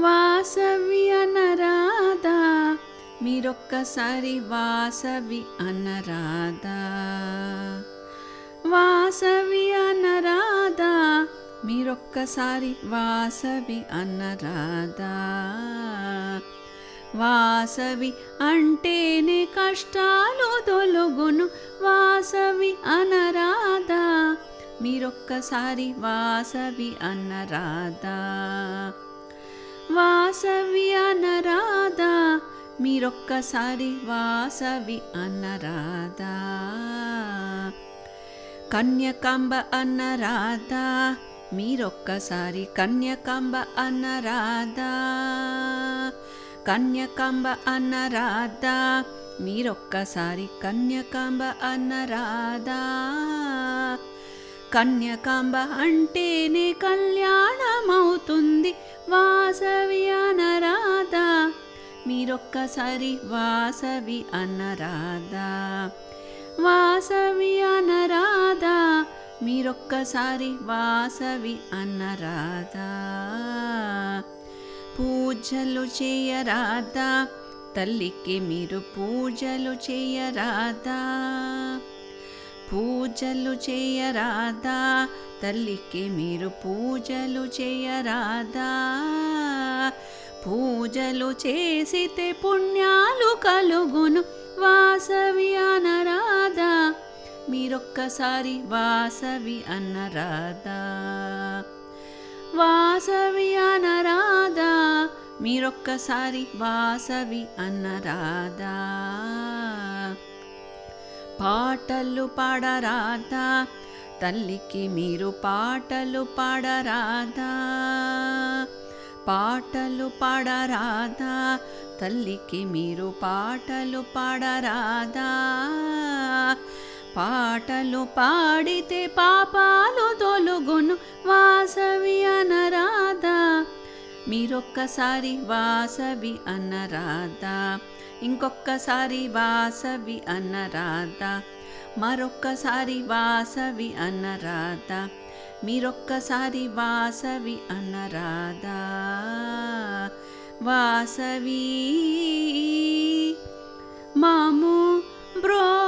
వాసవి అనరాదా, మీరొక్కసారి వాసవి అనరాదా. వాసవి అనరాదా, మీరొక్కసారి వాసవి అనరాదా. వాసవి అంటేనే కష్టాలు తొలగును, వాసవి అనరాదా, మీరొక్కసారి వాసవి అనరాదా. వాసవి అనరాదా, మీరొక్కసారి వాసవి అనరాదా. కన్యకాంబ అనరాదా, మీరొక్కసారి కన్యకాంబ అనరాదా. కన్యకాంబ అనరాదా, మీరొక్కసారి కన్యకాంబ అనరాదా. కన్యకాంబ అంటేనే కళ్యాణమవుతుంది, వాసవి అనరాదా, మీరొక్కసారి వాసవి అనరాదా. వాసవి అనరాదా, మీరొక్కసారి వాసవి అనరాదా. పూజలు చేయరాదా, తల్లికి మీరు పూజలు చేయరాదా. పూజలు చేయరాదా, తల్లికి మీరు పూజలు చేయరాదా. పూజలు చేసితే పుణ్యాలు కలుగును, వాసవి అనరాదా, మీరొక్కసారి వాసవి అనరాదా. వాసవి అనరాదా, మీరొక్కసారి వాసవి అనరాదా. పాటలు పాడరాదా, తల్లికి మీరు పాటలు పాడరాదా. పాటలు పాడరాదా, తల్లికి మీరు పాటలు పాడరాదా. పాటలు పాడితే పాపాలు తొలగును, వాసవి అనరాదా, మీరొక్కసారి వాసవి అనరాదా. ఇంకొక్కసారి వాసవి అనరాదా, మరొక్కసారి వాసవి అనరాదా. మీరొక్కసారి వాసవి అనరాదా. వాసవి మాము బ్రో